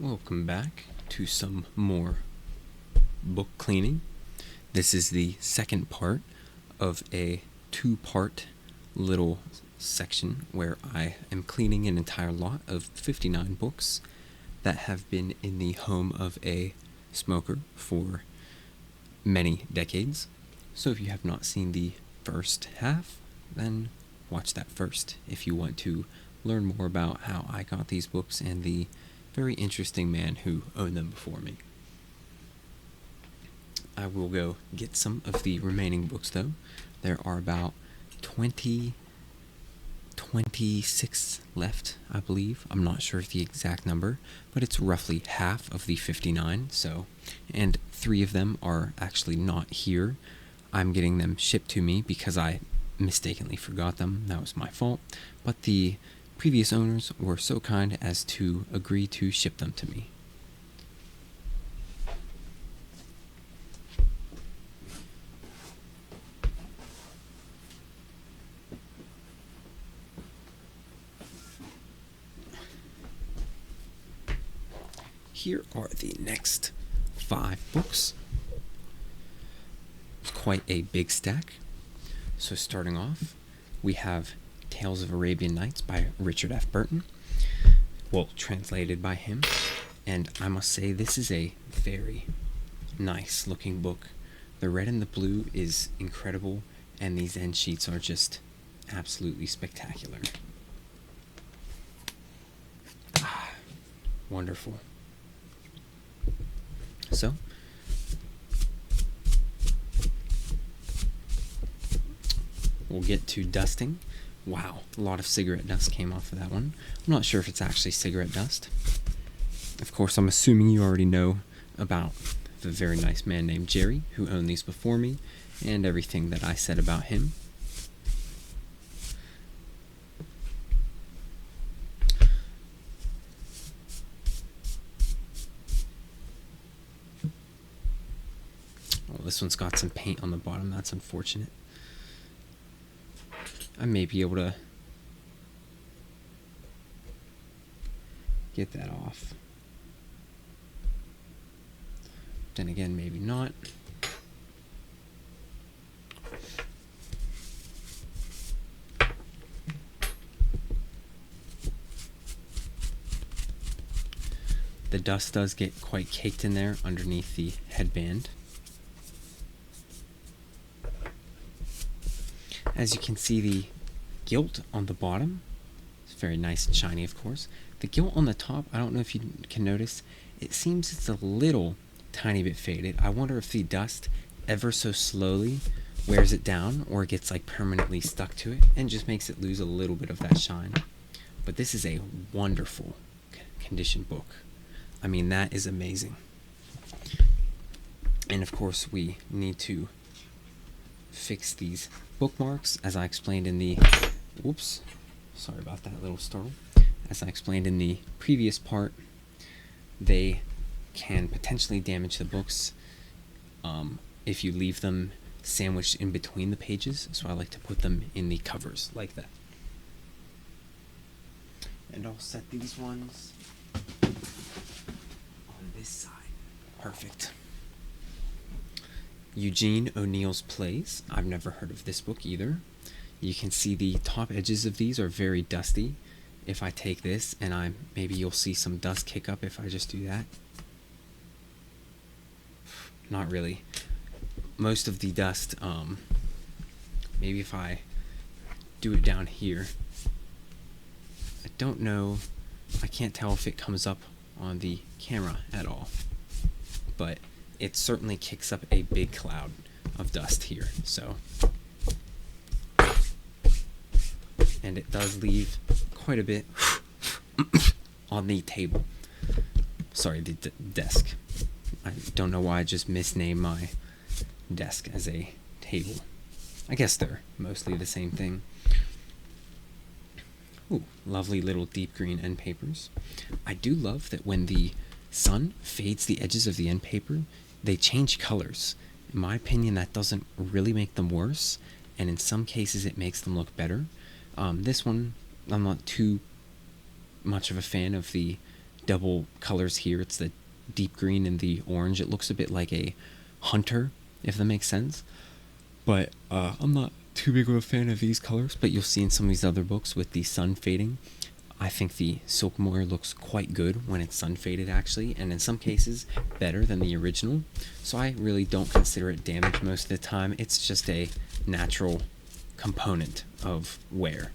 Welcome back to some more book cleaning. This is the second part of a two-part little section where I am cleaning an entire lot of 59 books that have been in the home of a smoker for many decades. So if you have not seen the first half, then watch that first if you want to learn more about how I got these books and the very interesting man who owned them before me. I will go get some of the remaining books though. There are about 26 left, I believe. I'm not sure of the exact number, but it's roughly half of the 59. And 3 of them are actually not here. I'm getting them shipped to me because I mistakenly forgot them. That was my fault. But the previous owners were so kind as to agree to ship them to me. Here are the next 5 books. Quite a big stack. So starting off, we have Tales of Arabian Nights by Richard F. Burton. Well, translated by him. And I must say, this is a very nice looking book. The red and the blue is incredible, and these end sheets are just absolutely spectacular. Wonderful. So, we'll get to dusting. Wow, a lot of cigarette dust came off of that one. I'm not sure if it's actually cigarette dust. Of course, I'm assuming you already know about the very nice man named Jerry who owned these before me and everything that I said about him. Oh, this one's got some paint on the bottom. That's unfortunate. I may be able to get that off. Then again, maybe not. The dust does get quite caked in there underneath the headband. As you can see, the gilt on the bottom is very nice and shiny, of course. The gilt on the top, I don't know if you can notice, it seems it's a little tiny bit faded. I wonder if the dust ever so slowly wears it down or it gets like permanently stuck to it and just makes it lose a little bit of that shine. But this is a wonderful condition book. I mean, that is amazing. And of course, we need to fix these bookmarks, as I explained in the sorry about that little startle. As I explained in the previous part, they can potentially damage the books if you leave them sandwiched in between the pages, so I like to put them in the covers like that. And I'll set these ones on this side. Perfect. Eugene O'Neill's Plays. I've never heard of this book either. You can see the top edges of these are very dusty. If I take this and maybe you'll see some dust kick up if I just do that. Not really. Most of the dust, maybe if I do it down here. I don't know, I can't tell if it comes up on the camera at all, but it certainly kicks up a big cloud of dust here, so. And it does leave quite a bit on the table. Sorry, the desk. I don't know why I just misnamed my desk as a table. I guess they're mostly the same thing. Ooh, lovely little deep green end papers. I do love that when the sun fades the edges of the end paper, they change colors. In my opinion, that doesn't really make them worse, and in some cases it makes them look better. This one, I'm not too much of a fan of the double colors here. It's the deep green and the orange. It looks a bit like a hunter, if that makes sense. But I'm not too big of a fan of these colors, but you'll see in some of these other books with the sun fading. I think the Silkmoir looks quite good when it's sun faded, actually, and in some cases better than the original. So I really don't consider it damaged most of the time. It's just a natural component of wear.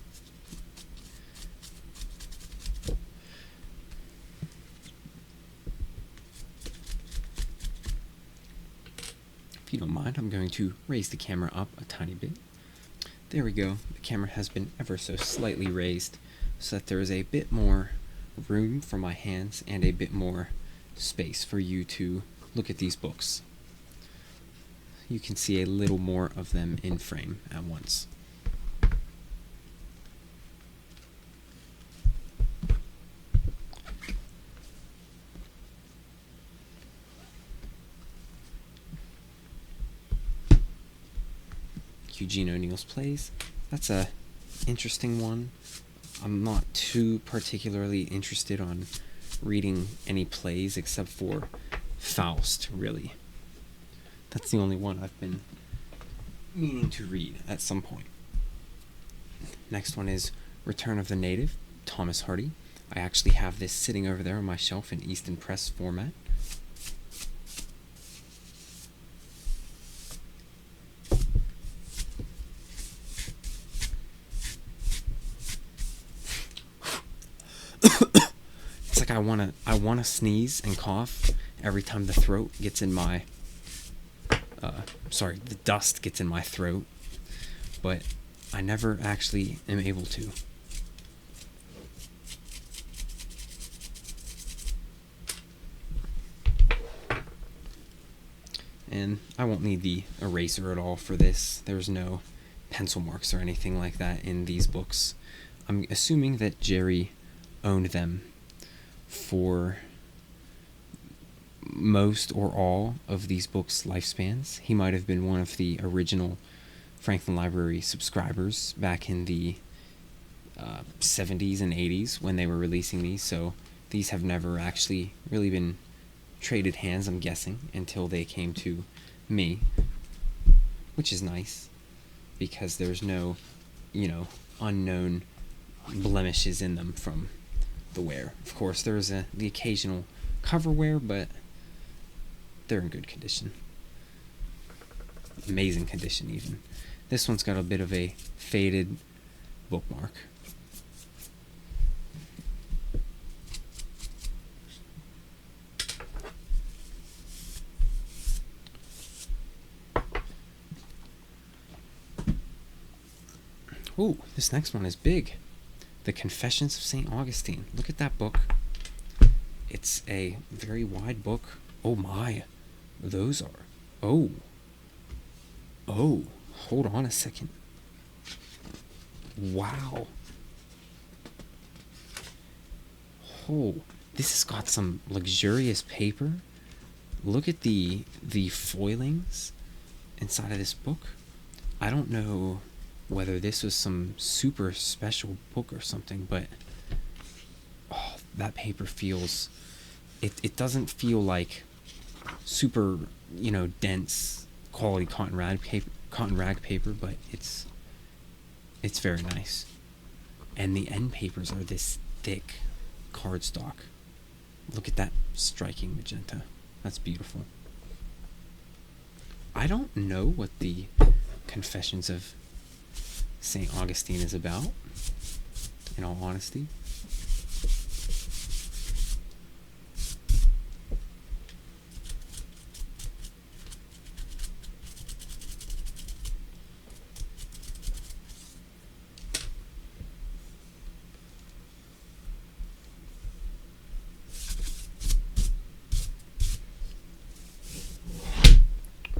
If you don't mind, I'm going to raise the camera up a tiny bit. There we go. The camera has been ever so slightly raised so that there is a bit more room for my hands and a bit more space for you to look at these books. You can see a little more of them in frame at once. Eugene O'Neill's plays. That's a interesting one. I'm not too particularly interested on reading any plays except for Faust, really. That's the only one I've been meaning to read at some point. Next one is Return of the Native, Thomas Hardy. I actually have this sitting over there on my shelf in Easton Press format. It's like I wanna sneeze and cough every time the throat gets in my the dust gets in my throat, but I never actually am able to. And I won't need the eraser at all for this. There's no pencil marks or anything like that in these books. I'm assuming that Jerry owned them for most or all of these books' lifespans. He might have been one of the original Franklin Library subscribers back in the 70s and 80s when they were releasing these, so these have never actually really been traded hands, I'm guessing, until they came to me, which is nice because there's no, unknown blemishes in them from the wear. Of course, there's the occasional cover wear, but they're in good condition. Amazing condition, even. This one's got a bit of a faded bookmark. Ooh, this next one is big. The Confessions of St. Augustine. Look at that book. It's a very wide book. Oh my. Those are. Oh. Oh. Hold on a second. Wow. Oh. This has got some luxurious paper. Look at the foilings inside of this book. I don't know whether this was some super special book or something, but that paper feels, it doesn't feel like super, dense quality cotton rag paper, but it's very nice. And the end papers are this thick cardstock. Look at that striking magenta. That's beautiful. I don't know what the Confessions of St. Augustine is about, in all honesty.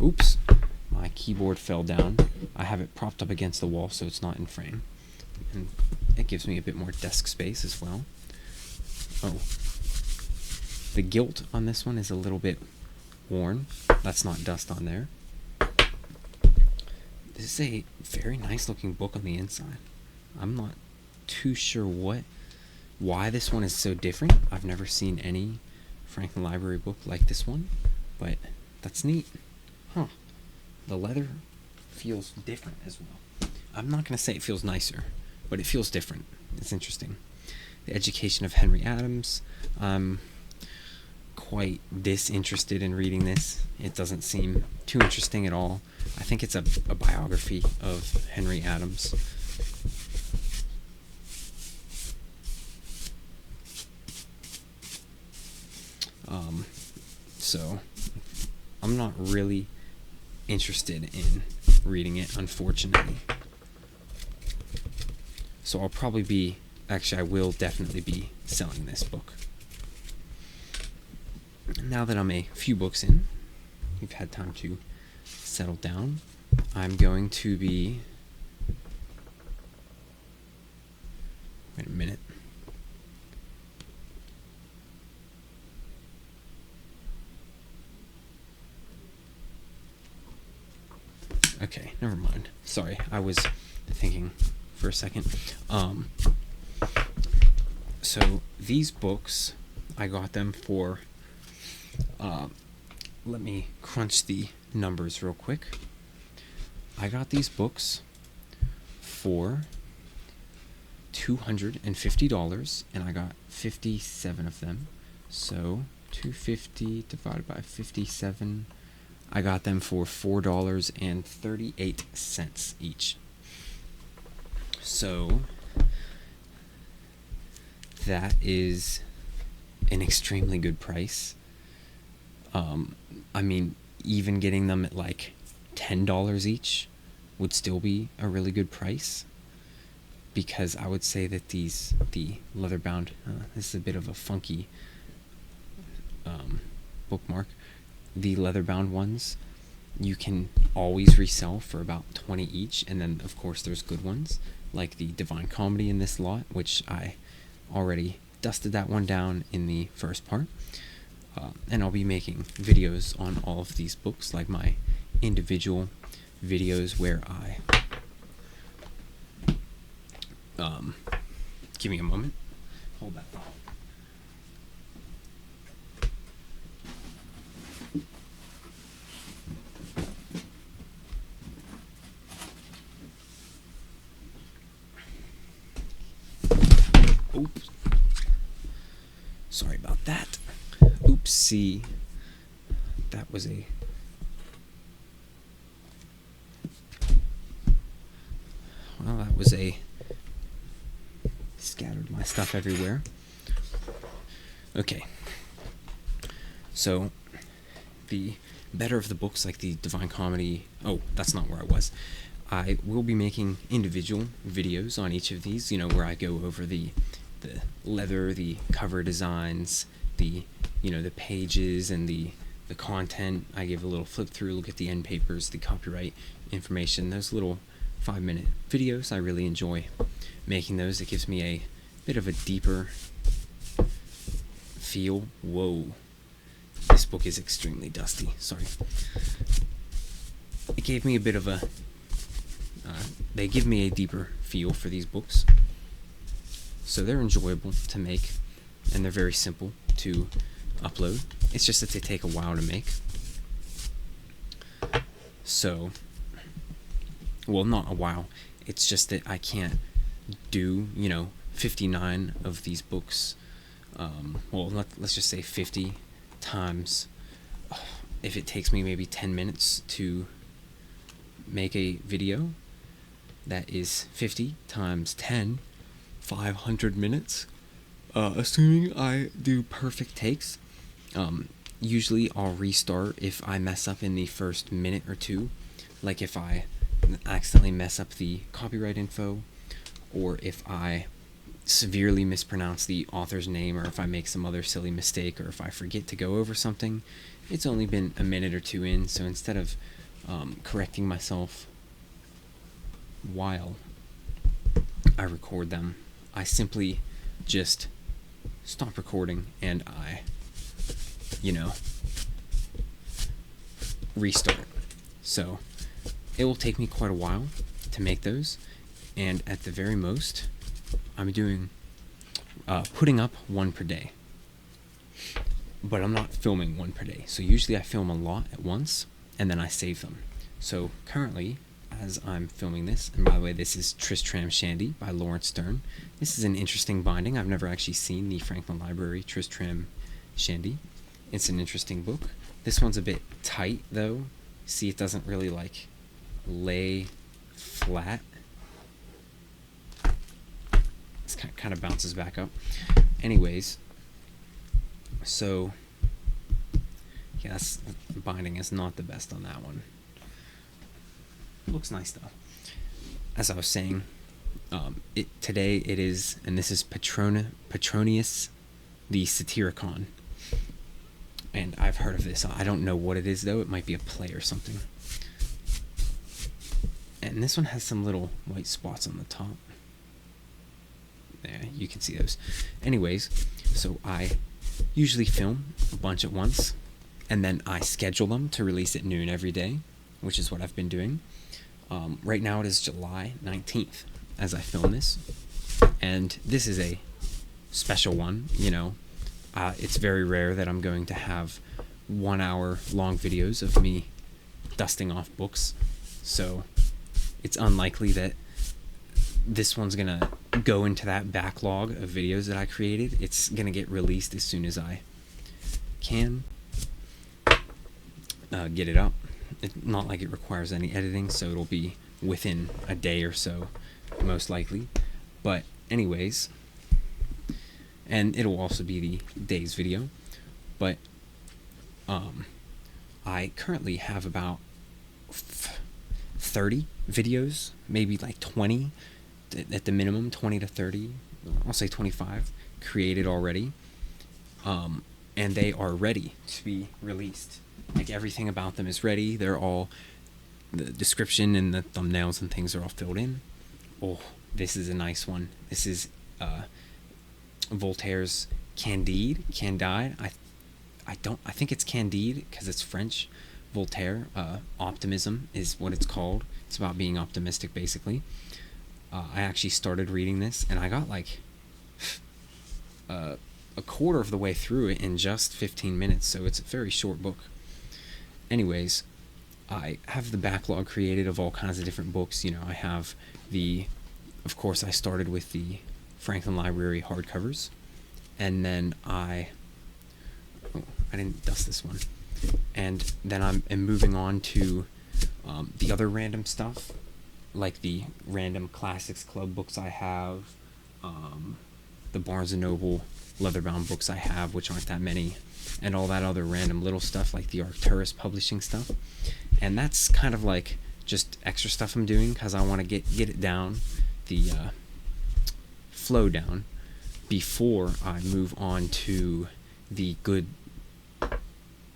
Oops, my keyboard fell down. I have it propped up against the wall so it's not in frame. And it gives me a bit more desk space as well. Oh. The gilt on this one is a little bit worn. That's not dust on there. This is a very nice looking book on the inside. I'm not too sure what why this one is so different. I've never seen any Franklin Library book like this one, but that's neat. Huh. The leather feels different as well. I'm not going to say it feels nicer, but it feels different. It's interesting. The Education of Henry Adams. I'm quite disinterested in reading this. It doesn't seem too interesting at all. I think it's a biography of Henry Adams. So I'm not really interested in reading it, unfortunately. So I'll probably be, actually I will definitely be selling this book. Now that I'm a few books in, you've had time to settle down, I'm going to be, wait a minute. Okay, never mind. Sorry, I was thinking for a second. So these books, I got them for, let me crunch the numbers real quick. I got these books for $250, and I got 57 of them. So 250 divided by 57, I got them for $4.38 each. So that is an extremely good price. I mean, even getting them at like $10 each would still be a really good price, because I would say that the leather-bound, this is a bit of a funky bookmark. The leather-bound ones you can always resell for about 20 each, and then of course there's good ones like the Divine Comedy in this lot, which I already dusted that one down in the first part, and I'll be making videos on all of these books, like my individual videos where I give me a moment, hold that thought. Oops. Sorry about that. Oopsie. That was a... Well, that was a... Scattered my stuff everywhere. Okay. So, the better of the books, like the Divine Comedy... Oh, that's not where I was. I will be making individual videos on each of these, where I go over the leather, the cover designs, the pages and the content. I give a little flip through, look at the end papers, the copyright information, those little 5-minute videos. I really enjoy making those. It gives me a bit of a deeper feel. Whoa. This book is extremely dusty. Sorry. It gave me a bit of a... they give me a deeper feel for these books. So they're enjoyable to make, and they're very simple to upload. It's just that they take a while to make. So, well, not a while. It's just that I can't do, 59 of these books. Well, let's just say 50 times. If it takes me maybe 10 minutes to make a video, that is 50 times 10, 500 minutes. Assuming I do perfect takes. Usually I'll restart if I mess up in the first minute or two, like if I accidentally mess up the copyright info, or if I severely mispronounce the author's name, or if I make some other silly mistake, or if I forget to go over something. It's only been a minute or two in, so instead of correcting myself while I record them, I simply just stop recording and I, restart. So it will take me quite a while to make those, and at the very most, I'm doing putting up one per day. But I'm not filming one per day. So usually I film a lot at once, and then I save them. So currently, as I'm filming this, and by the way, this is Tristram Shandy by Lawrence Stern. This is an interesting binding. I've never actually seen the Franklin Library Tristram Shandy. It's an interesting book. This one's a bit tight, though. See, it doesn't really, like, lay flat. It kind of bounces back up. Anyways, so, yes, the binding is not the best on that one. Looks nice, though. As I was saying, today it is, and this is Petronius the Satyricon. And I've heard of this. I don't know what it is, though. It might be a play or something. And this one has some little white spots on the top. There, you can see those. Anyways, so I usually film a bunch at once, and then I schedule them to release at noon every day, which is what I've been doing. Right now it is July 19th as I film this, and this is a special one, you know. It's very rare that I'm going to have 1 hour long videos of me dusting off books, so it's unlikely that this one's gonna go into that backlog of videos that I created. It's gonna get released as soon as I can get it up. It's not like it requires any editing, so it'll be within a day or so, most likely. But anyways, and it'll also be the day's video. But I currently have about 30 videos, maybe like 20 at the minimum, 20 to 30, I'll say 25 created already, and they are ready to be released. Like, everything about them is ready. They're all, the description and the thumbnails and things are all filled in. Oh, this is a nice one. This is Voltaire's Candide. I think it's Candide because it's French. Voltaire, Optimism is what it's called. It's about being optimistic, basically. I actually started reading this, and I got like a quarter of the way through it in just 15 minutes, so it's a very short book. Anyways, I have the backlog created of all kinds of different books. You know, I have of course, I started with the Franklin Library hardcovers, and then I didn't dust this one. And then I'm moving on to the other random stuff, like the random Classics Club books I have, the Barnes & Noble leatherbound books I have, which aren't that many, and all that other random little stuff like the Arcturus publishing stuff. And that's kind of like just extra stuff I'm doing because I want to get it down, the flow down, before I move on to the good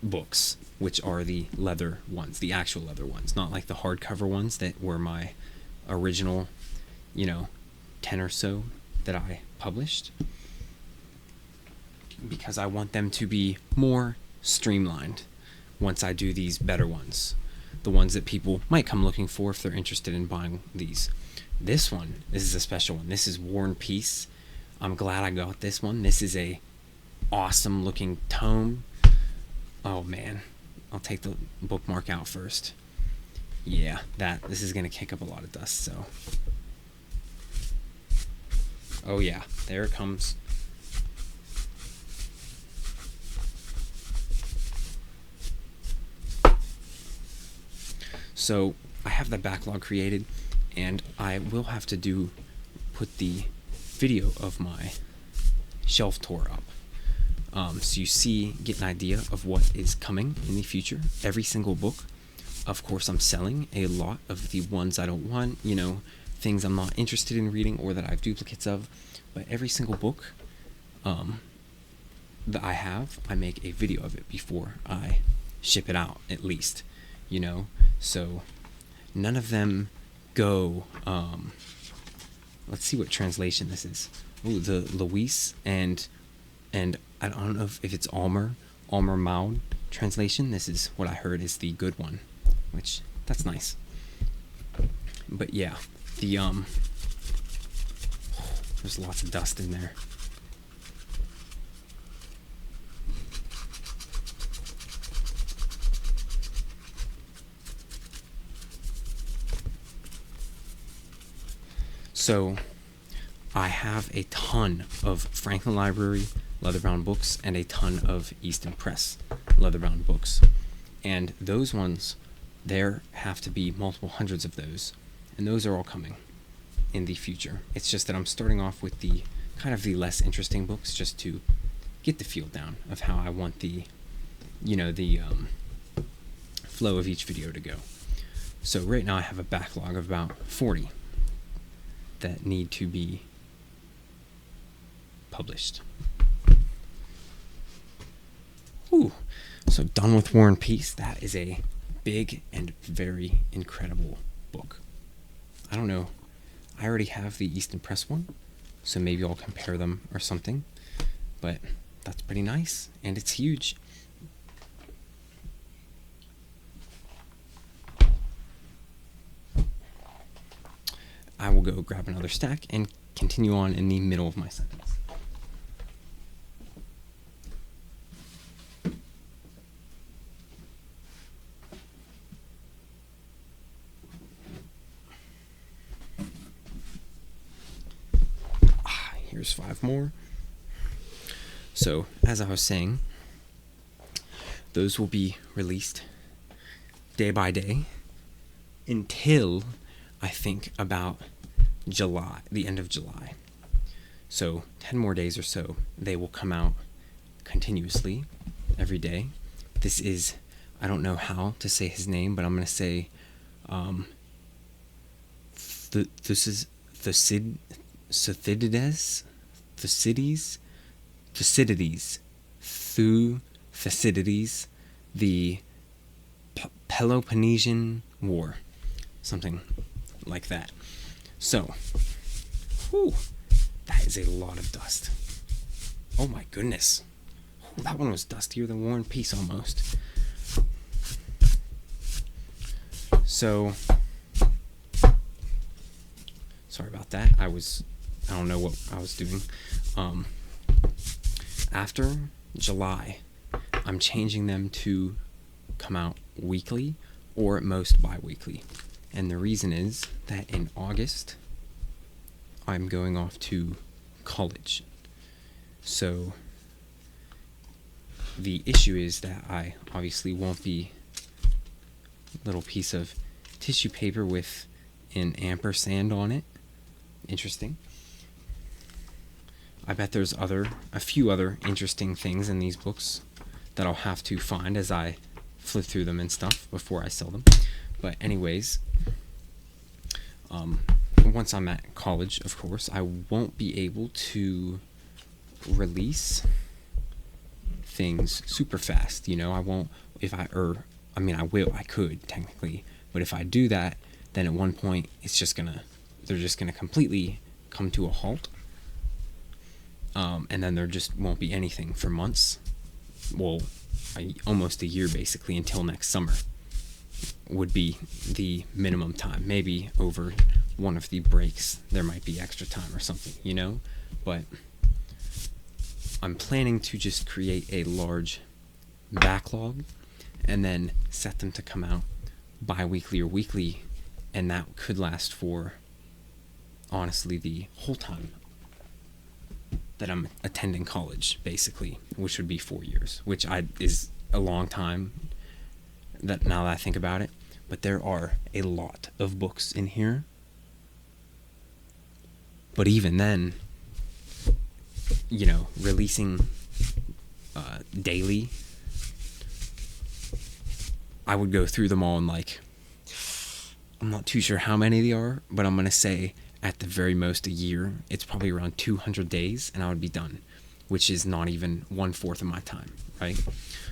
books, which are the leather ones, the actual leather ones, not like the hardcover ones that were my original, 10 or so that I published, because I want them to be more streamlined once I do these better ones, the ones that people might come looking for if they're interested in buying these. This is a special one. This is War and Peace. I'm glad I got this one. This is a awesome looking tome. Oh man, I'll take the bookmark out first. Yeah, this is gonna kick up a lot of dust, so. Oh yeah, there it comes. So I have the backlog created, and I will have to put the video of my shelf tour up. So you get an idea of what is coming in the future. Every single book. Of course, I'm selling a lot of the ones I don't want, things I'm not interested in reading or that I have duplicates of. But every single book that I have, I make a video of it before I ship it out, at least, So none of them go, let's see what translation this is. Ooh, the Luis and I don't know if it's Almer Maud translation. This is what I heard is the good one, which that's nice. But yeah, there's lots of dust in there. So I have a ton of Franklin Library leather-bound books and a ton of Easton Press leather-bound books. And those ones, there have to be multiple hundreds of those. And those are all coming in the future. It's just that I'm starting off with the kind of the less interesting books just to get the feel down of how I want the flow of each video to go. So right now I have a backlog of about 40 that need to be published. Ooh, so done with War and Peace. That is a big and very incredible book. I don't know. I already have the Easton Press one, so maybe I'll compare them or something. But that's pretty nice, and it's huge. I will go grab another stack and continue on in the middle of my sentence. Here's 5 more. So, as I was saying, those will be released day by day until I think about July, the end of July. So 10 more days or so, they will come out continuously every day. This is, I don't know how to say his name, but I'm going to say this is Thucydides, the Peloponnesian War, something like that. So, that is a lot of dust. Oh my goodness. That one was dustier than War and Peace almost. So, sorry about that. I don't know what I was doing. After July, I'm changing them to come out weekly or at most bi-weekly. And the reason is that in August, I'm going off to college. So the issue is that I obviously won't be a little piece of tissue paper with an ampersand on it. Interesting. I bet there's a few other interesting things in these books that I'll have to find as I flip through them and stuff before I sell them. But anyways, once I'm at college, of course, I won't be able to release things super fast. I won't, I could technically, but if I do that, then at one point they're just gonna completely come to a halt. And then there just won't be anything for months. Well, almost a year basically, until next summer would be the minimum time. Maybe over one of the breaks there might be extra time or something, but I'm planning to just create a large backlog and then set them to come out bi-weekly or weekly, and that could last for honestly the whole time that I'm attending college, basically, which would be 4 years, which is a long time that now that I think about it. But there are a lot of books in here. But even then, releasing daily, I would go through them all and I'm not too sure how many they are, but I'm going to say at the very most a year. It's probably around 200 days and I would be done, which is not even 1/4 of my time, right?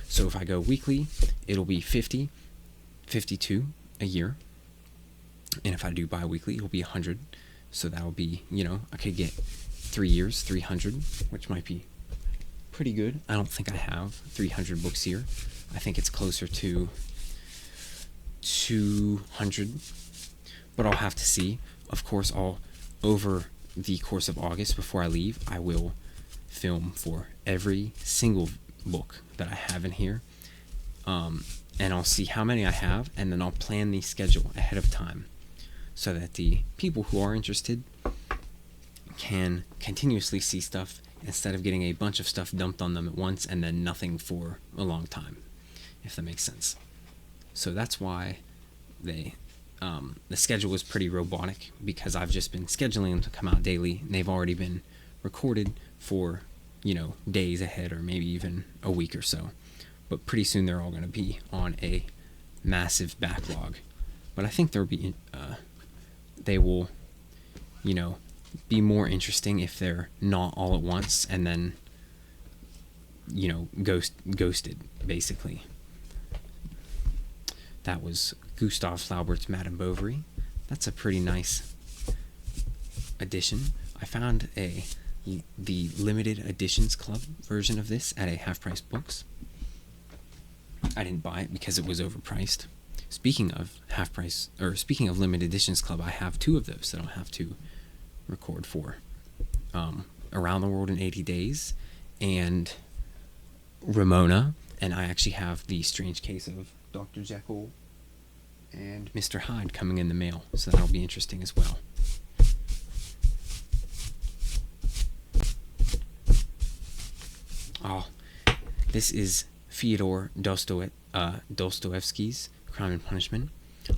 So if I go weekly, it'll be 50, 52 a year. And if I do bi-weekly, it'll be 100. So that'll be, I could get 3 years, 300, which might be pretty good. I don't think I have 300 books here. I think it's closer to 200, but I'll have to see. Of course, over the course of August, before I leave, I will film for every single book that I have in here, and I'll see how many I have, and then I'll plan the schedule ahead of time so that the people who are interested can continuously see stuff instead of getting a bunch of stuff dumped on them at once and then nothing for a long time, if that makes sense. So that's why the schedule is pretty robotic, because I've just been scheduling them to come out daily, and they've already been recorded for, days ahead, or maybe even a week or so. But pretty soon they're all going to be on a massive backlog. But I think they will, be more interesting if they're not all at once and then, ghosted, basically. That was Gustave Flaubert's Madame Bovary. That's a pretty nice edition. I found the limited editions club version of this at a Half Price Books. I didn't buy it because it was overpriced. Speaking of limited editions club, I have 2 of those that I'll have to record for. Around the World in 80 Days and Ramona, and I actually have the Strange Case of Dr. Jekyll and Mr. Hyde coming in the mail, so that'll be interesting as well. Oh, this is Fyodor Dostoevsky's Crime and Punishment.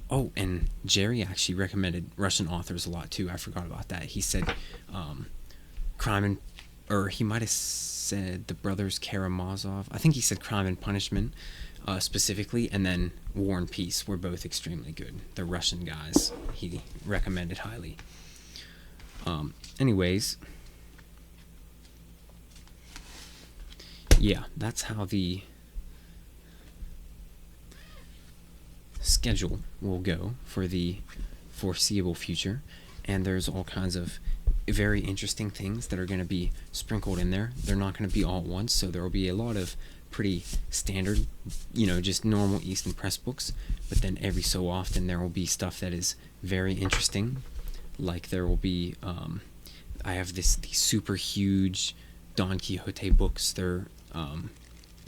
Oh, and Jerry actually recommended Russian authors a lot too. I forgot about that. He said he might have said the Brothers Karamazov. I think he said Crime and Punishment specifically, and then War and Peace were both extremely good. The Russian guys he recommended highly. Anyways, yeah, that's how the schedule will go for the foreseeable future, and there's all kinds of very interesting things that are going to be sprinkled in there. They're not going to be all at once, so there will be a lot of pretty standard, just normal Easton Press books, but then every so often there will be stuff that is very interesting. Like there will be I have these super huge Don Quixote books. They're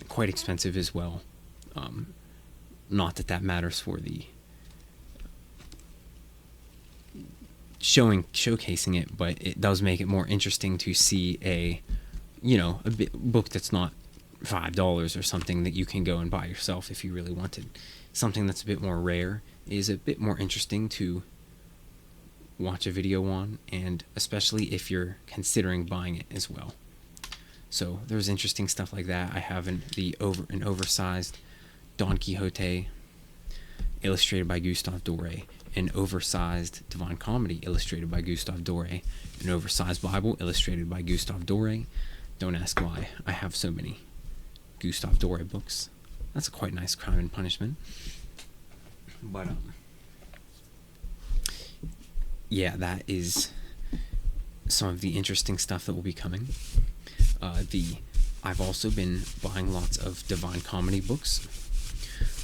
quite expensive as well. Not that matters for the showcasing it, but it does make it more interesting to see a book that's not $5 or something that you can go and buy yourself if you really wanted. Something that's a bit more rare is a bit more interesting to watch a video on, and especially if you're considering buying it as well. So there's interesting stuff like that. I have an oversized Don Quixote illustrated by Gustave Doré, an oversized Divine Comedy illustrated by Gustave Doré, an oversized Bible illustrated by Gustave Doré. Don't ask why I have so many Gustave Doré books. That's a quite nice Crime and Punishment. But yeah, that is some of the interesting stuff that will be coming. I've also been buying lots of Divine Comedy books.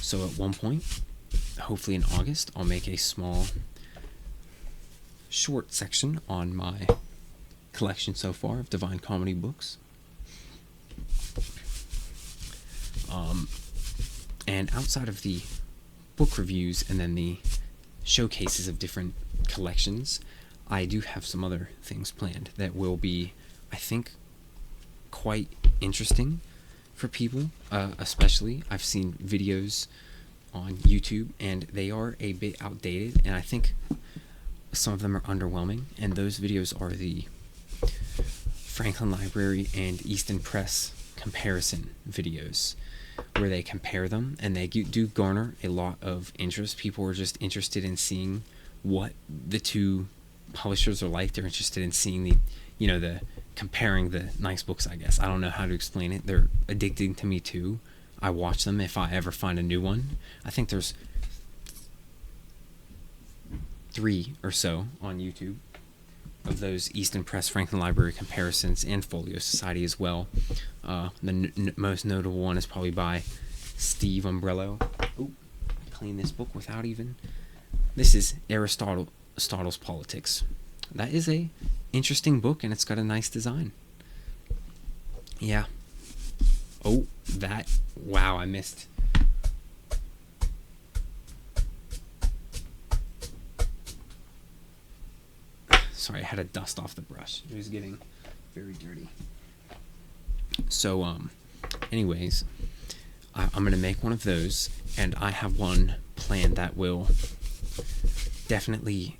So at one point, hopefully in August, I'll make a small, short section on my collection so far of Divine Comedy books. And outside of the book reviews and then the showcases of different collections, I do have some other things planned that will be, I think, quite interesting for people. Especially, I've seen videos on YouTube and they are a bit outdated, and I think some of them are underwhelming, and those videos are the Franklin Library and Easton Press comparison videos, where they compare them, and they do garner a lot of interest. People are just interested in seeing what the two publishers are like. They're interested in seeing the comparing the nice books, I guess. I don't know how to explain it. They're addicting to me too. I watch them if I ever find a new one. I think there's 3 or so on YouTube of those Easton Press Franklin Library comparisons, and Folio Society as well. The most notable one is probably by Steve Umbrello. Oh, I cleaned this book without even... This is Aristotle's Politics. That is a interesting book, and it's got a nice design. Yeah. Oh, that... Wow, I missed... sorry, I had to dust off the brush. It was getting very dirty. So, anyways, I'm gonna make one of those, and I have one plan that will definitely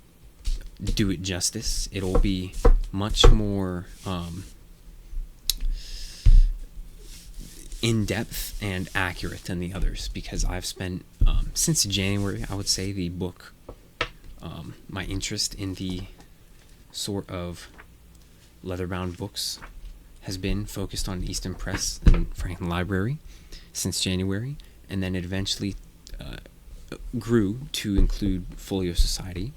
do it justice. It'll be much more in-depth and accurate than the others, because I've spent since January, I would say, the book, my interest in the sort of leather-bound books has been focused on Easton Press and Franklin Library since January, and then it eventually grew to include Folio Society,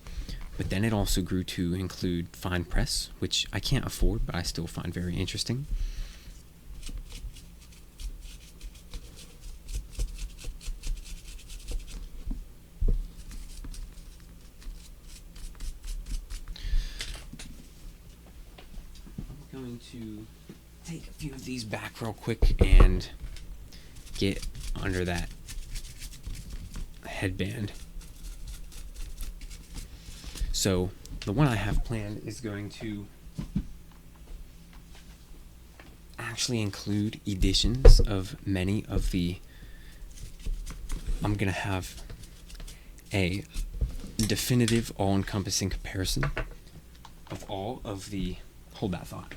but then it also grew to include Fine Press, which I can't afford, but I still find very interesting. I'm going to take a few of these back real quick and get under that headband. So the one I have planned is going to actually include editions of many of the, I'm going to have a definitive all-encompassing comparison of all of the, hold that thought.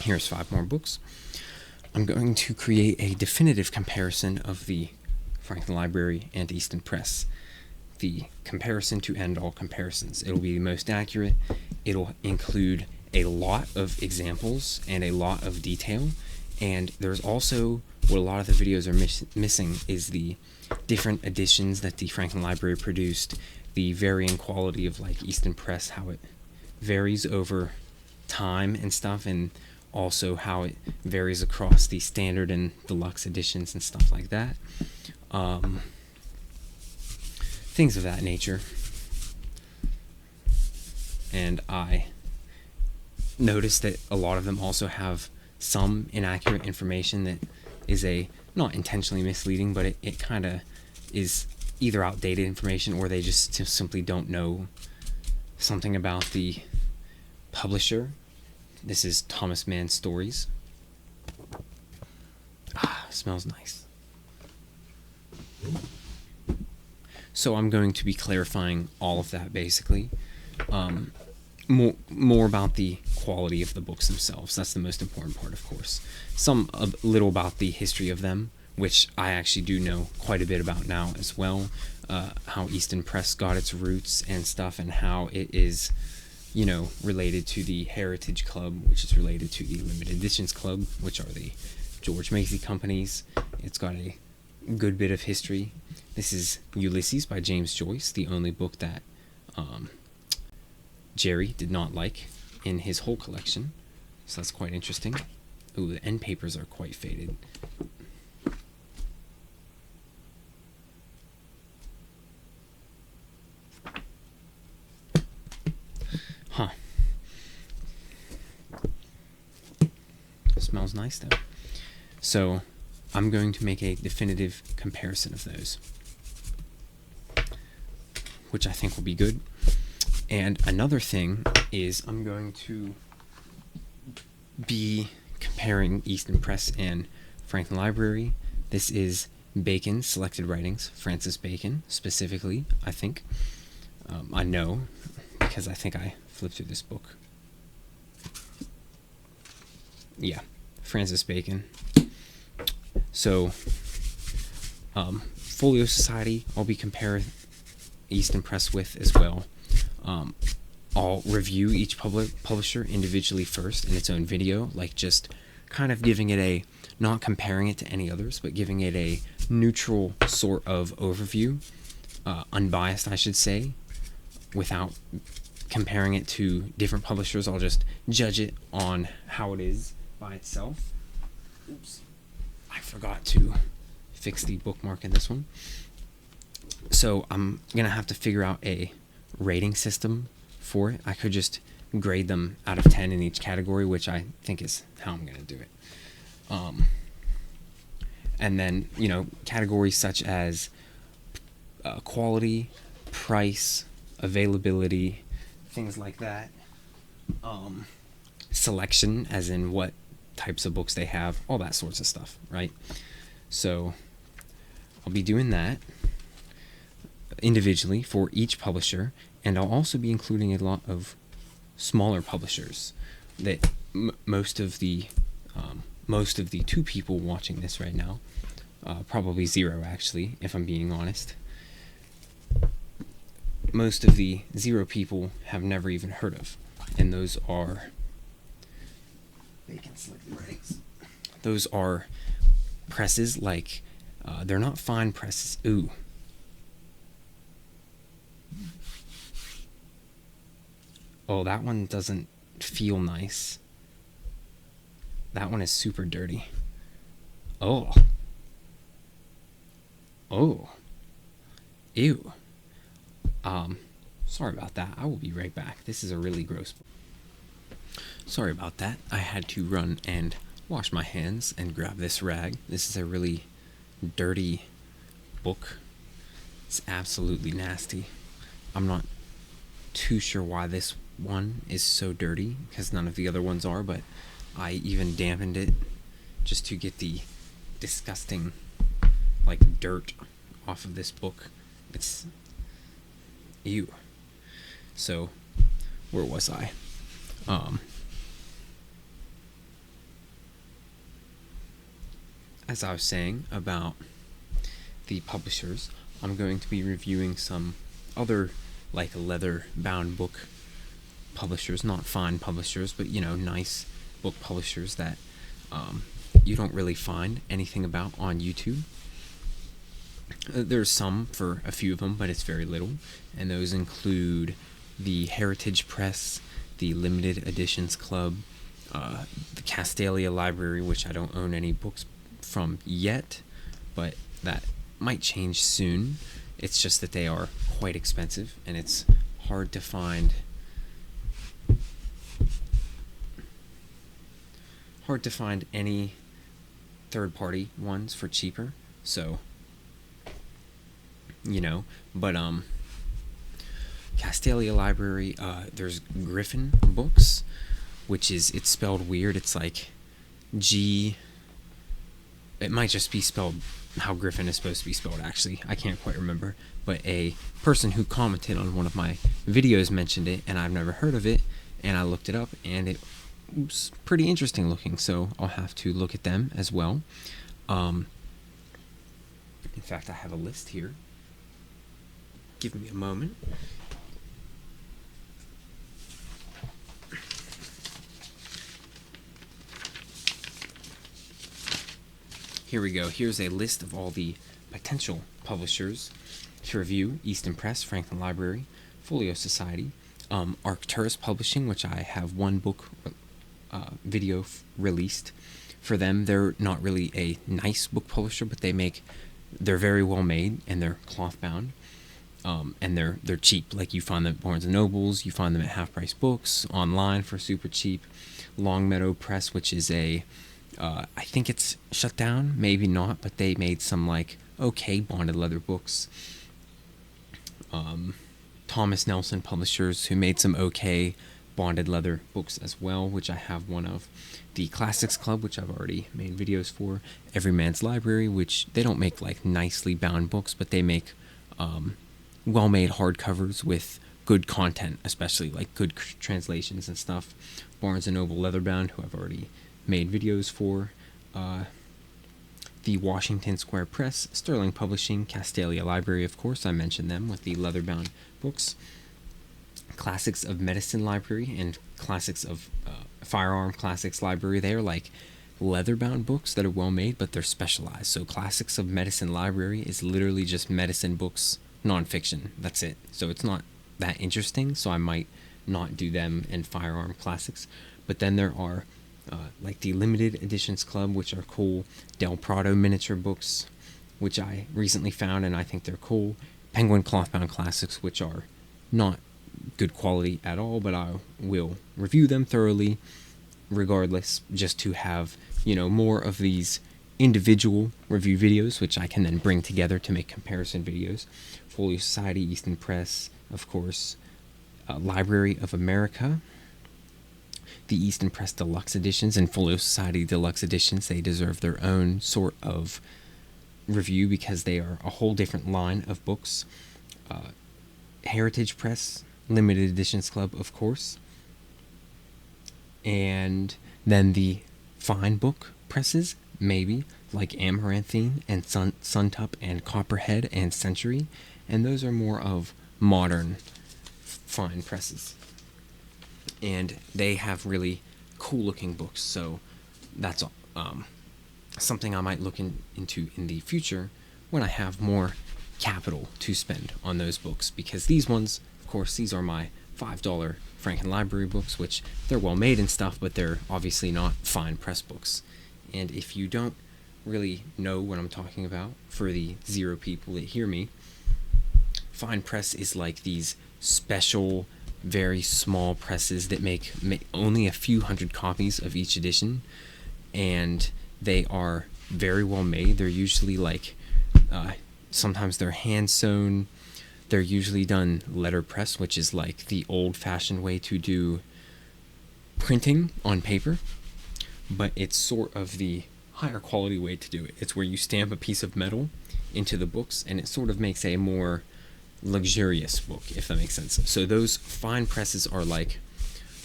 Here's 5 more books. I'm going to create a definitive comparison of the Franklin Library and Easton Press. The comparison to end all comparisons. It'll be the most accurate. It'll include a lot of examples and a lot of detail. And there's also, what a lot of the videos are missing is the different editions that the Franklin Library produced, the varying quality of like Easton Press, how it varies over time and stuff, and also how it varies across the standard and deluxe editions and stuff like that. Things of that nature. And I noticed that a lot of them also have some inaccurate information that is not intentionally misleading, but it kind of is either outdated information or they just simply don't know something about the publisher. This is Thomas Mann Stories. Smells nice. So I'm going to be clarifying all of that, basically. More about the quality of the books themselves. That's the most important part, of course. A little about the history of them, which I actually do know quite a bit about now as well. How Easton Press got its roots and stuff, and how it is, related to the Heritage Club, which is related to the Limited Editions Club, which are the George Macy companies. It's got a good bit of history. This is Ulysses by James Joyce, the only book that Jerry did not like in his whole collection. So that's quite interesting. Ooh, the end papers are quite faded. Huh. Smells nice though. So I'm going to make a definitive comparison of those, which I think will be good. And another thing is I'm going to be comparing Easton Press and Franklin Library. This is Bacon's Selected Writings, Francis Bacon specifically, I think. I know, because I think I flipped through this book. Yeah, Francis Bacon. So, Folio Society, I'll be comparing Easton Press with as well. I'll review each publisher individually first in its own video, like just kind of giving it not comparing it to any others, but giving it a neutral sort of overview, unbiased, I should say, without comparing it to different publishers. I'll just judge it on how it is by itself. Oops. I forgot to fix the bookmark in this one. So I'm gonna have to figure out a rating system for it. I could just grade them out of 10 in each category, which I think is how I'm gonna do it. And then, categories such as quality, price, availability, things like that. Selection, as in what types of books they have, all that sorts of stuff, right? So I'll be doing that individually for each publisher, and I'll also be including a lot of smaller publishers that most of the 2 people watching this right now, probably 0 actually, if I'm being honest, most of the 0 people have never even heard of, and those are those are presses like they're not fine presses. Ooh. Oh, that one doesn't feel nice. That one is super dirty. Oh. Ew. Sorry about that. I will be right back. This is a really gross book. Sorry about that. I had to run and wash my hands and grab this rag. This is a really dirty book. It's absolutely nasty. I'm not too sure why this one is so dirty, because none of the other ones are, but I even dampened it just to get the disgusting dirt off of this book. It's ew. So where was I? As I was saying about the publishers, I'm going to be reviewing some other leather bound book publishers, not fine publishers, but nice book publishers that you don't really find anything about on YouTube. There's some for a few of them, but it's very little, and those include the Heritage Press, the Limited Editions Club, the Castalia Library, which I don't own any books from yet, but that might change soon. It's just that they are quite expensive, and it's hard to find any third-party ones for cheaper. So, but Castalia Library, there's Griffin Books, which it's spelled weird. It's like G. It might just be spelled how Griffin is supposed to be spelled, actually. I can't quite remember. But a person who commented on one of my videos mentioned it, and I've never heard of it, and I looked it up, and it was pretty interesting looking, so I'll have to look at them as well. In fact, I have a list here. Give me a moment. Here we go. Here's a list of all the potential publishers to review: Easton Press, Franklin Library, Folio Society, Arcturus Publishing, which I have one book video released for them. They're not really a nice book publisher, but they're very well made, and they're cloth bound, and they're cheap. You find them at Barnes & Nobles, you find them at Half Price Books, online for super cheap. Longmeadow Press, which is I think it's shut down, maybe not, but they made some okay bonded leather books. Thomas Nelson Publishers, who made some okay bonded leather books as well, which I have one of. The Classics Club, which I've already made videos for. Everyman's Library, which they don't make nicely bound books, but they make well-made hardcovers with good content, especially good translations and stuff. Barnes & Noble Leatherbound, who I've already made videos for. The Washington Square Press, Sterling Publishing, Castalia Library, of course, I mentioned them with the leatherbound books. Classics of Medicine Library and Classics of Firearm Classics Library. They are leatherbound books that are well made, but they're specialized. So Classics of Medicine Library is literally just medicine books, nonfiction. That's it. So it's not that interesting, so I might not do them in Firearm Classics. But then there are the Limited Editions Club, which are cool. Del Prado miniature books, which I recently found, and I think they're cool. Penguin Clothbound Classics, which are not good quality at all, but I will review them thoroughly regardless, just to have, more of these individual review videos, which I can then bring together to make comparison videos. Folio Society, Easton Press, of course, Library of America, the Easton Press Deluxe Editions, and Folio Society Deluxe Editions. They deserve their own sort of review because they are a whole different line of books. Heritage Press, Limited Editions Club, of course. And then the fine book presses, maybe, like Amaranthine and Suntup and Copperhead and Century. And those are more of modern fine presses. And they have really cool looking books. So that's something I might look into in the future when I have more capital to spend on those books. Because these ones, of course, these are my $5 Franken Library books, which they're well made and stuff, but they're obviously not fine press books. And if you don't really know what I'm talking about, for the 0 people that hear me, fine press is like these special, very small presses that make only a few hundred copies of each edition, and they are very well made. They're usually like, sometimes they're hand sewn. They're usually done letterpress, which is like the old-fashioned way to do printing on paper, but it's sort of the higher quality way to do it. It's where you stamp a piece of metal into the books, and it sort of makes a more luxurious book, if that makes sense. So those fine presses are like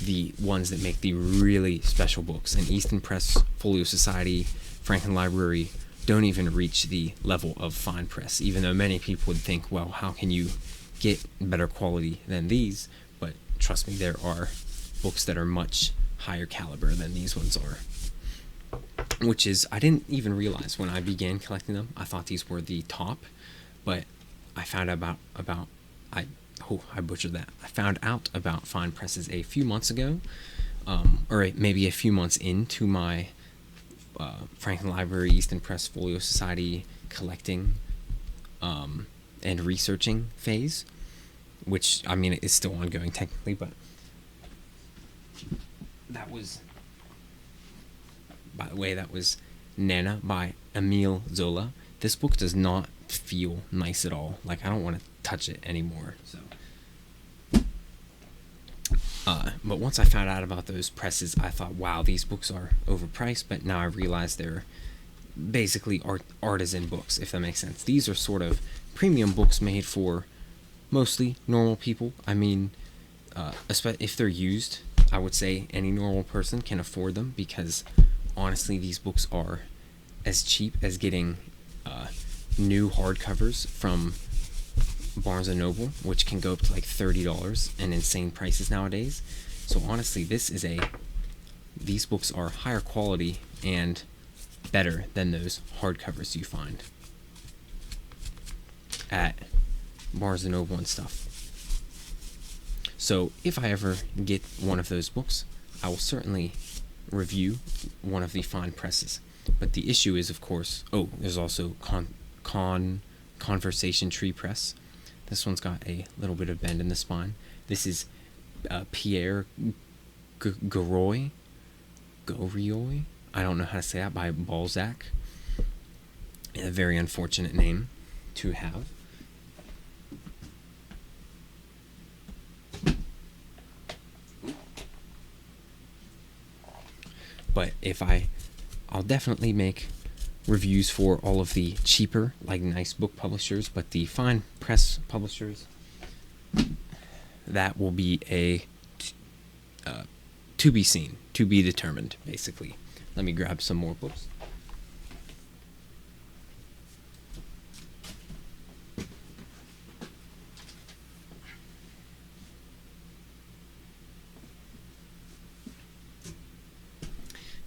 the ones that make the really special books, and Easton Press, Folio Society, Franken Library don't even reach the level of fine press, even though many people would think, well, how can you get better quality than these? But trust me, there are books that are much higher caliber than these ones are, which is, I didn't even realize when I began collecting them. I thought these were the top, but I found out about I butchered that. I found out about fine presses a few months ago, or maybe a few months into my Franken Library, Easton Press, Folio Society collecting and researching phase, which, I mean, is still ongoing technically, but that was, by the way, that was Nana by Emile Zola. This book does not feel nice at all. Like, I don't want to touch it anymore, so. But once I found out about those presses, I thought, wow, these books are overpriced, but now I realize they're basically artisan books, if that makes sense. These are sort of premium books made for mostly normal people. I mean, if they're used, I would say any normal person can afford them, because honestly, these books are as cheap as getting new hardcovers from Barnes & Noble, which can go up to like $30 and insane prices nowadays. So honestly, these books are higher quality and better than those hardcovers you find at Barnes & Noble and stuff. So if I ever get one of those books, I will certainly review one of the fine presses. But the issue is, of course, there's also Conversation Tree Press. This one's got a little bit of bend in the spine. This is Pierre Goriot. I don't know how to say that, by Balzac. A very unfortunate name to have. But I'll definitely make reviews for all of the cheaper, like, nice book publishers, but the fine press publishers, that will be to be seen, to be determined, basically. Let me grab some more books.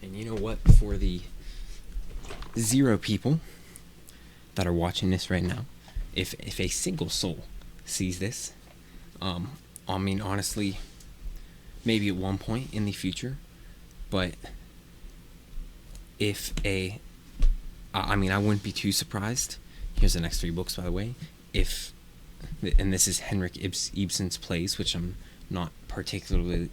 And you know what, for the 0 people that are watching this right now, if a single soul sees this, I mean, honestly, maybe at one point in the future, but I wouldn't be too surprised. Here's the next 3 books, by the way. If and this is Henrik Ibsen's plays, which I'm not particularly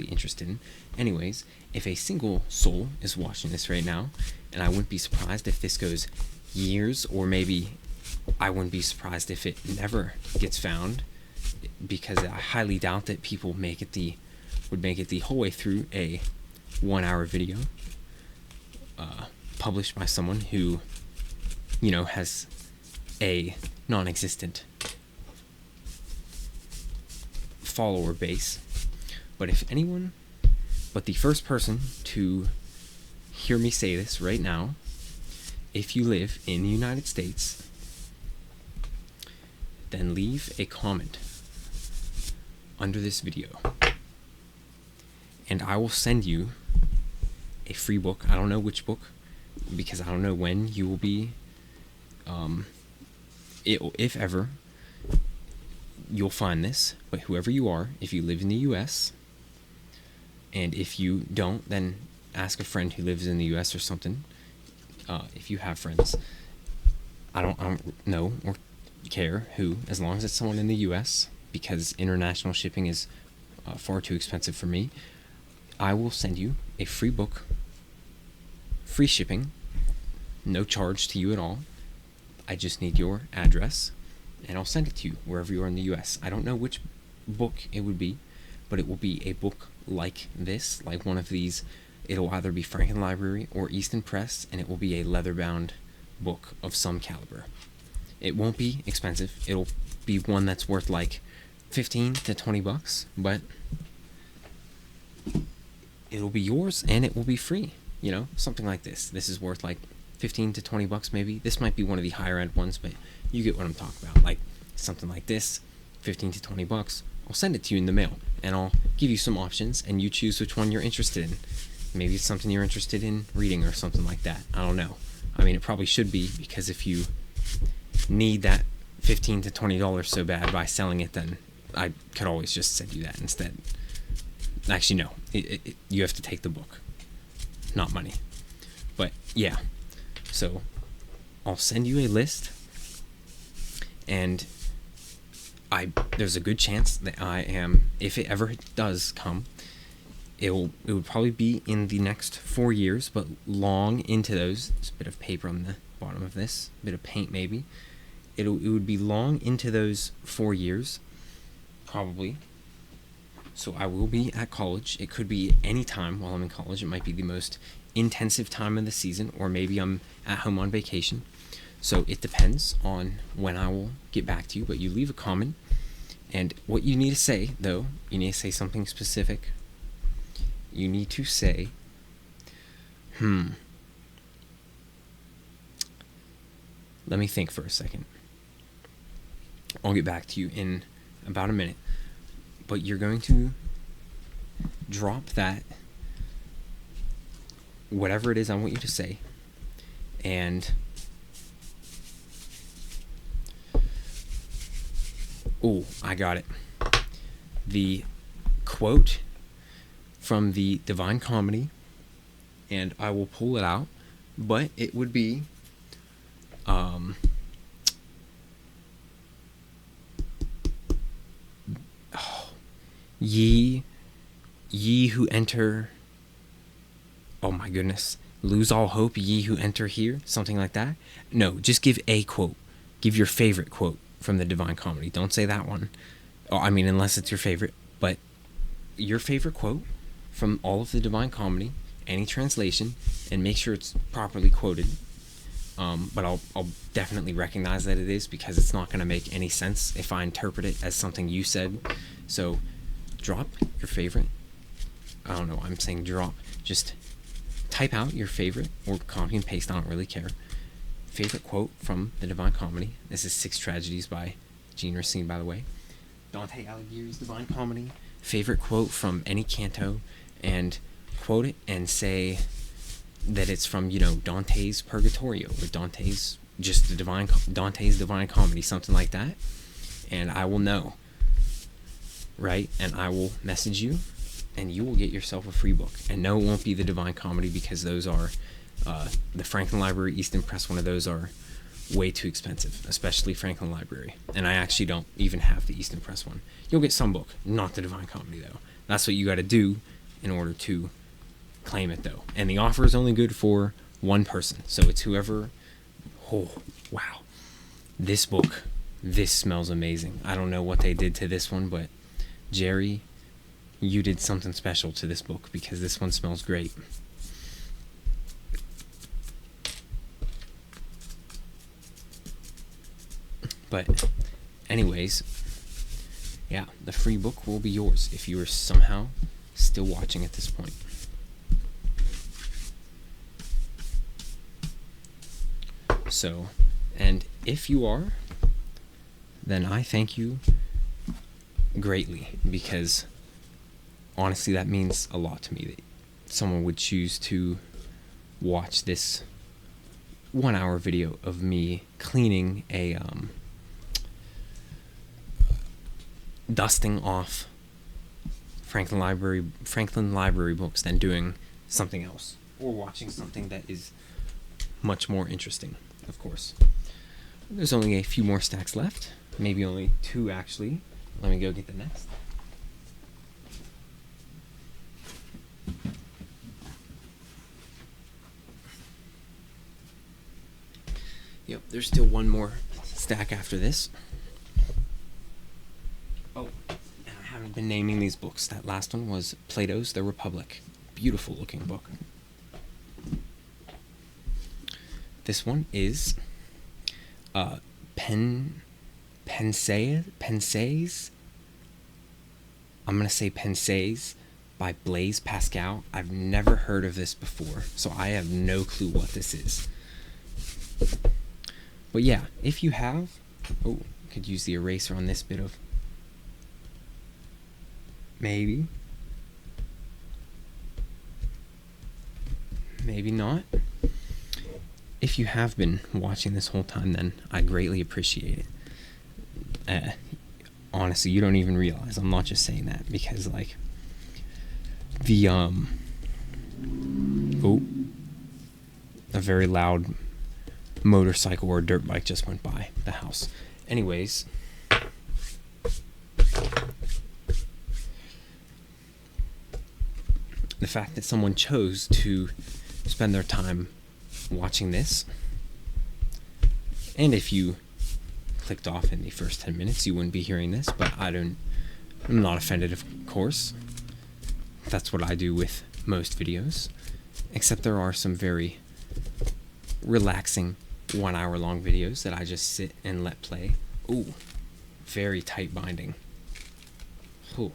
interested in. Anyways, if a single soul is watching this right now, and I wouldn't be surprised if this goes years, or maybe I wouldn't be surprised if it never gets found, because I highly doubt that people would make it the whole way through a 1-hour video published by someone who, has a non-existent follower base. But if anyone but the first person to hear me say this right now, if you live in the United States, then leave a comment under this video, and I will send you a free book. I don't know which book, because I don't know when you will be, if ever you'll find this, but whoever you are, if you live in the US, and if you don't, then ask a friend who lives in the US or something, if you have friends. I don't know or care who, as long as it's someone in the US, because international shipping is far too expensive for me. I will send you a free book, free shipping, no charge to you at all. I just need your address, and I'll send it to you wherever you are in the US. I don't know which book it would be, but it will be a book like this, like one of these. It'll either be Franken Library or Easton Press, and it will be a leather-bound book of some caliber. It won't be expensive. It'll be one that's worth like $15 to $20, but it'll be yours and it will be free. Something like this. This is worth like $15 to $20 maybe. This might be one of the higher end ones, but you get what I'm talking about. Like something like this, $15 to $20. I'll send it to you in the mail, and I'll give you some options, and you choose which one you're interested in. Maybe it's something you're interested in reading or something like that. I don't know. I mean, it probably should be, because if you need that $15 to $20 so bad by selling it, then I could always just send you that instead. Actually, no. You have to take the book, not money. But yeah, so I'll send you a list, and there's a good chance that if it ever does come, it would probably be in the next 4 years, but long into those. There's a bit of paper on the bottom of this, a bit of paint maybe. It would be long into those 4 years, probably. So I will be at college. It could be any time while I'm in college. It might be the most intensive time of the season, or maybe I'm at home on vacation. So it depends on when I will get back to you, but you leave a comment. And what you need to say, though, you need to say something specific. You need to say, let me think for a second. I'll get back to you in about a minute. But you're going to drop that, whatever it is I want you to say, and I got it. The quote from the Divine Comedy, and I will pull it out, but it would be ye who enter, oh my goodness, lose all hope, ye who enter here, something like that. No, just give a quote. Give your favorite quote from the Divine Comedy. Don't say that one. I mean, unless it's your favorite, but your favorite quote from all of the Divine Comedy, any translation, and make sure it's properly quoted. But I'll definitely recognize that it is, because it's not going to make any sense if I interpret it as something you said. So drop your favorite. I don't know why I'm saying drop. Just type out your favorite, or copy and paste, I don't really care. Favorite quote from the Divine Comedy. This is Six Tragedies by Jean Racine, by the way. Dante Alighieri's Divine Comedy. Favorite quote from any canto, and quote it and say that it's from, Dante's Purgatorio, or Dante's Divine Comedy, something like that. And I will know, right? And I will message you, and you will get yourself a free book. And no, it won't be the Divine Comedy, because those are the Franken Library, Easton Press. One of those are way too expensive, especially Franklin Library. And I actually don't even have the Easton Press one. You'll get some book, not the Divine Comedy, though. That's what you got to do in order to claim it, though. And the offer is only good for one person. So it's whoever... Oh, wow. This book, this smells amazing. I don't know what they did to this one, but Jerry, you did something special to this book because this one smells great. But anyways, yeah, the free book will be yours if you are somehow still watching at this point. So, and if you are, then I thank you greatly, because honestly that means a lot to me that someone would choose to watch this 1 hour video of me cleaning a dusting off Franklin Library books than doing something else or watching something that is much more interesting, of course. There's only a few more stacks left, maybe only 2 actually. Let me go get the next. Yep, there's still one more stack after this. Oh, and I haven't been naming these books. That last one was Plato's The Republic. Beautiful looking book. This one is Pensees. I'm going to say Pensees by Blaise Pascal. I've never heard of this before, so I have no clue what this is. But yeah, if you have... Oh, could use the eraser on this bit of... Maybe. Maybe not. If you have been watching this whole time, then I greatly appreciate it. Honestly, you don't even realize. I'm not just saying that because, like, the, a very loud motorcycle or dirt bike just went by the house. Anyways, the fact that someone chose to spend their time watching this, and if you clicked off in the first 10 minutes, you wouldn't be hearing this, but I'm not offended, of course. That's what I do with most videos, except there are some very relaxing 1 hour long videos that I just sit and let play. Ooh, very tight binding. Ooh.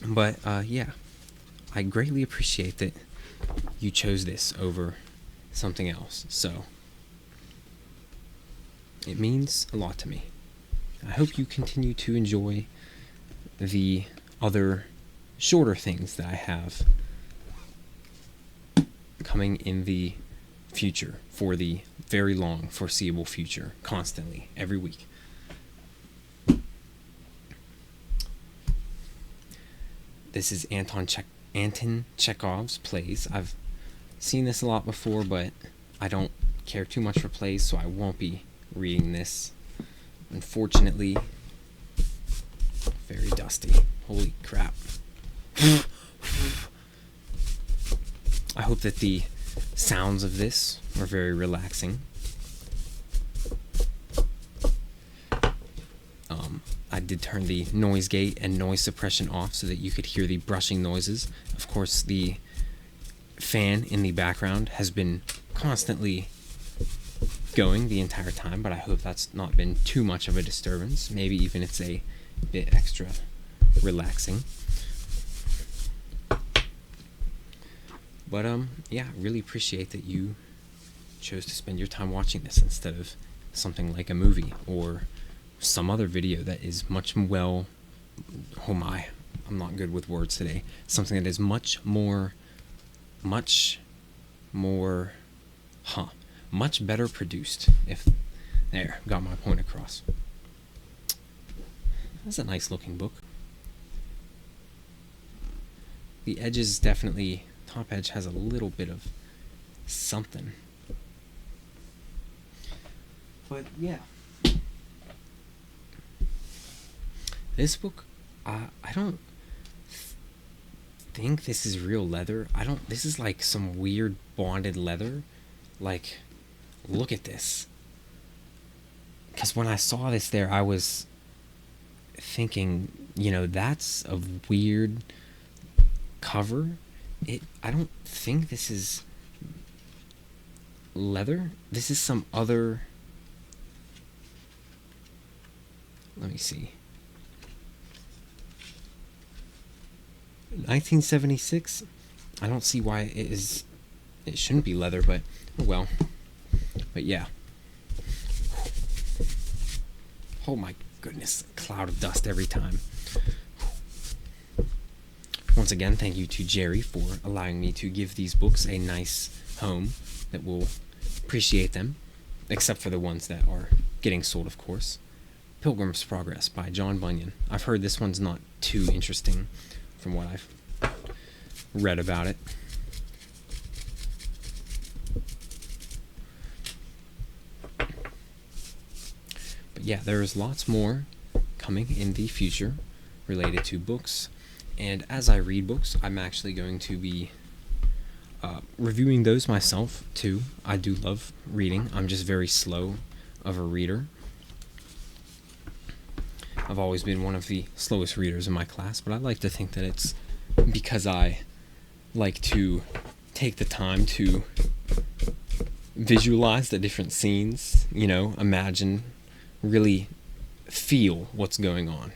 But yeah, I greatly appreciate that you chose this over something else, so it means a lot to me. I hope you continue to enjoy the other shorter things that I have coming in the future, for the very long foreseeable future, constantly, every week. This is Anton Chekhov's plays. I've seen this a lot before, but I don't care too much for plays, so I won't be reading this. Unfortunately, very dusty. Holy crap. I hope that the sounds of this are very relaxing. I did turn the noise gate and noise suppression off so that you could hear the brushing noises. Of course, the fan in the background has been constantly going the entire time, but I hope that's not been too much of a disturbance. Maybe even it's a bit extra relaxing. But yeah, really appreciate that you chose to spend your time watching this instead of something like a movie or some other video that is much I'm not good with words today. Something that is much better produced. Got my point across. That's a nice looking book. The edges definitely, top edge has a little bit of something. But yeah. This book, I don't think this is real leather. This is like some weird bonded leather. Like, look at this. Because when I saw this there, I was thinking, that's a weird cover. I don't think this is leather. This is some other... Let me see. 1976. I don't see why it shouldn't be leather, but oh well. But yeah. Oh my goodness, cloud of dust every time. Once again, thank you to Jerry for allowing me to give these books a nice home that will appreciate them, except for the ones that are getting sold, of course. Pilgrim's Progress by John Bunyan. I've heard this one's not too interesting from what I've read about it. But yeah, there's lots more coming in the future related to books. And as I read books, I'm actually going to be reviewing those myself too. I do love reading. I'm just very slow of a reader. I've always been one of the slowest readers in my class, but I like to think that it's because I like to take the time to visualize the different scenes, imagine, really feel what's going on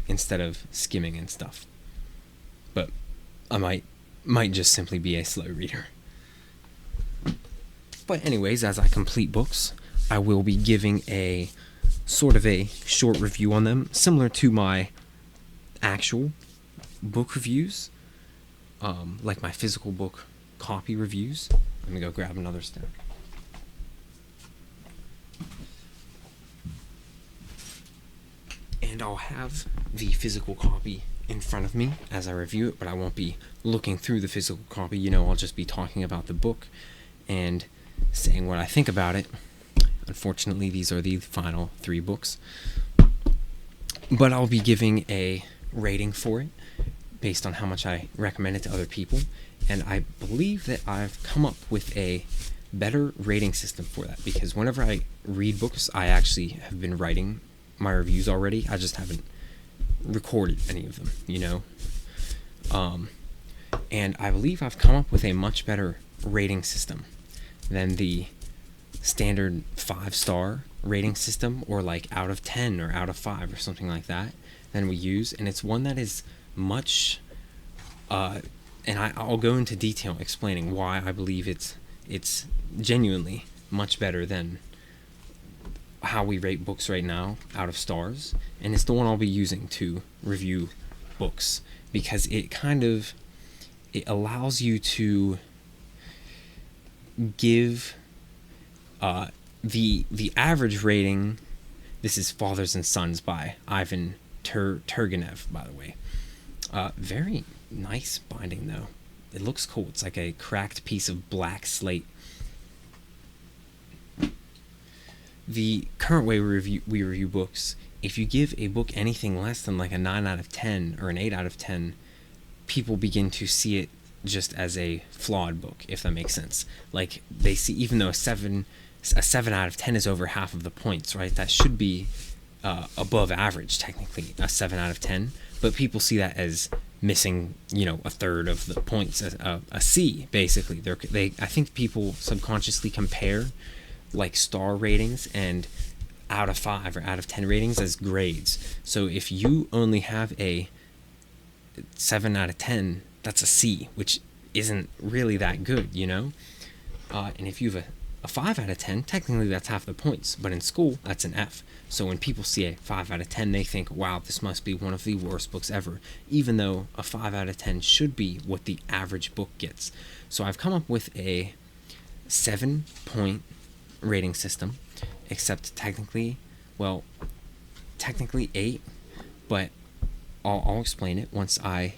instead of skimming and stuff. But I might just simply be a slow reader. But anyways, as I complete books, I will be giving a sort of a short review on them, similar to my actual book reviews, like my physical book copy reviews. Let me go grab another stack. And I'll have the physical copy in front of me as I review it, but I won't be looking through the physical copy. I'll just be talking about the book and saying what I think about it. Unfortunately, these are the final 3 books. But I'll be giving a rating for it based on how much I recommend it to other people. And I believe that I've come up with a better rating system for that, because whenever I read books, I actually have been writing my reviews already. I just haven't recorded any of them, and I believe I've come up with a much better rating system than the standard 5-star rating system, or like out of 10 or out of 5 or something like that, than we use. And it's one that is much and I'll go into detail explaining why I believe it's genuinely much better than how we rate books right now out of stars. And it's the one I'll be using to review books, because it allows you to give the average rating. This is Fathers and Sons by Ivan Turgenev, by the way. Very nice binding though. It looks cool. It's like a cracked piece of black slate. The current way we review books, if you give a book anything less than like a 9 out of 10 or an 8 out of 10, people begin to see it just as a flawed book, if that makes sense. Like, they see, even though a 7 out of 10 is over half of the points, right? That should be above average, technically, a 7 out of 10. But people see that as missing, a third of the points, a C, basically. I think people subconsciously compare like star ratings and out of 5 or out of 10 ratings as grades. So if you only have a 7 out of 10, that's a C, which isn't really that good, and if you have a 5 out of 10, technically that's half the points, but in school that's an F. So when people see a 5 out of 10, they think, wow, this must be one of the worst books ever, even though a 5 out of 10 should be what the average book gets. So I've come up with a 7-point rating system, except technically 8, but I'll explain it once I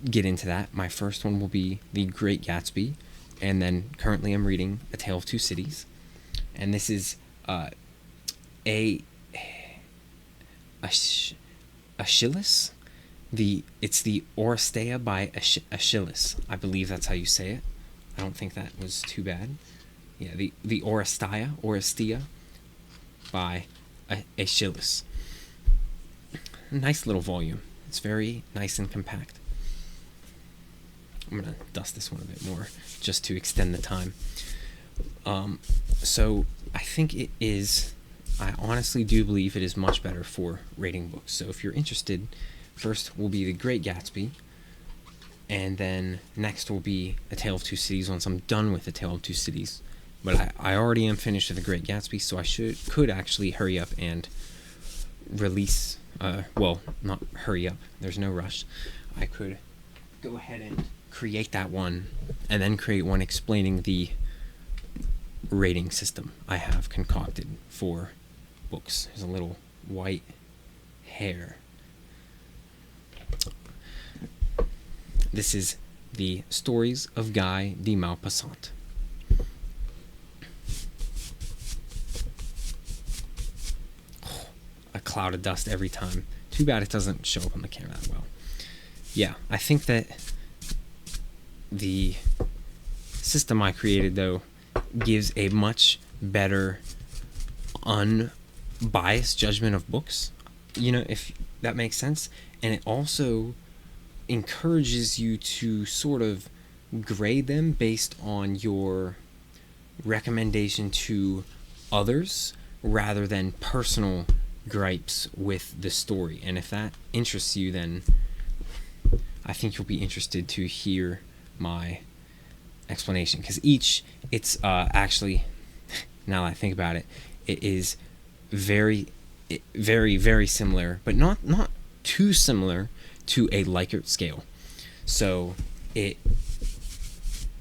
get into that. My first one will be The Great Gatsby, and then currently I'm reading A Tale of Two Cities, and this is a Aeschylus. It's the Oresteia by Aeschylus. I believe that's how you say it. I don't think that was too bad. Yeah, the Orestia by Aeschylus. Nice little volume. It's very nice and compact. I'm gonna dust this one a bit more just to extend the time. So I think it is. I honestly do believe it is much better for rating books. So if you're interested, first will be The Great Gatsby, and then next will be A Tale of Two Cities once I'm done with A Tale of Two Cities. But I already am finished with The Great Gatsby, so I could actually hurry up and release. Well, not hurry up. There's no rush. I could go ahead and create that one, and then create one explaining the rating system I have concocted for books. There's a little white hair. This is the Stories of Guy de Maupassant. A cloud of dust every time. Too bad it doesn't show up on the camera that well. Yeah, I think that the system I created, though, gives a much better unbiased judgment of books, if that makes sense. And it also encourages you to sort of grade them based on your recommendation to others rather than personal gripes with the story. And if that interests you, then I think you'll be interested to hear my explanation, because it's actually, now that I think about it, it is very, very, very similar, but not too similar to a Likert scale. So it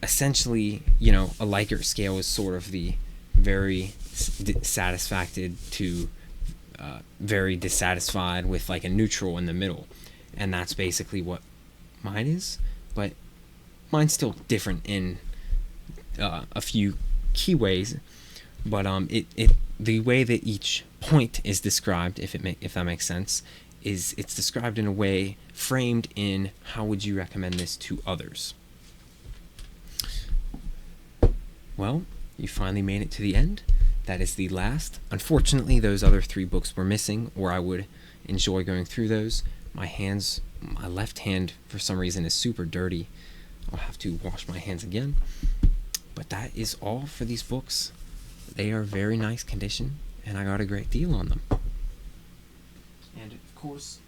essentially, a Likert scale is sort of the very satisfied to very dissatisfied, with like a neutral in the middle, and that's basically what mine is. But mine's still different in a few key ways, but the way that each point is described, if that makes sense, is it's described in a way framed in how would you recommend this to others. Well, you finally made it to the end. That is the last. Unfortunately, those other 3 books were missing, or I would enjoy going through those. My left hand, for some reason, is super dirty. I'll have to wash my hands again. But that is all for these books. They are very nice condition, and I got a great deal on them. And of course,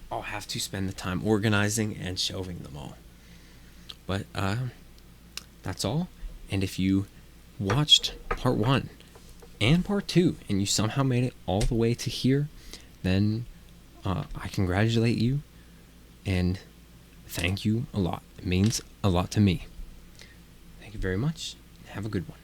I'll have to spend the time organizing and shelving them all. But that's all. And if you watched part 1 and part 2 and you somehow made it all the way to here, then I congratulate you and thank you a lot. It means a lot to me. Thank you very much. Have a good one.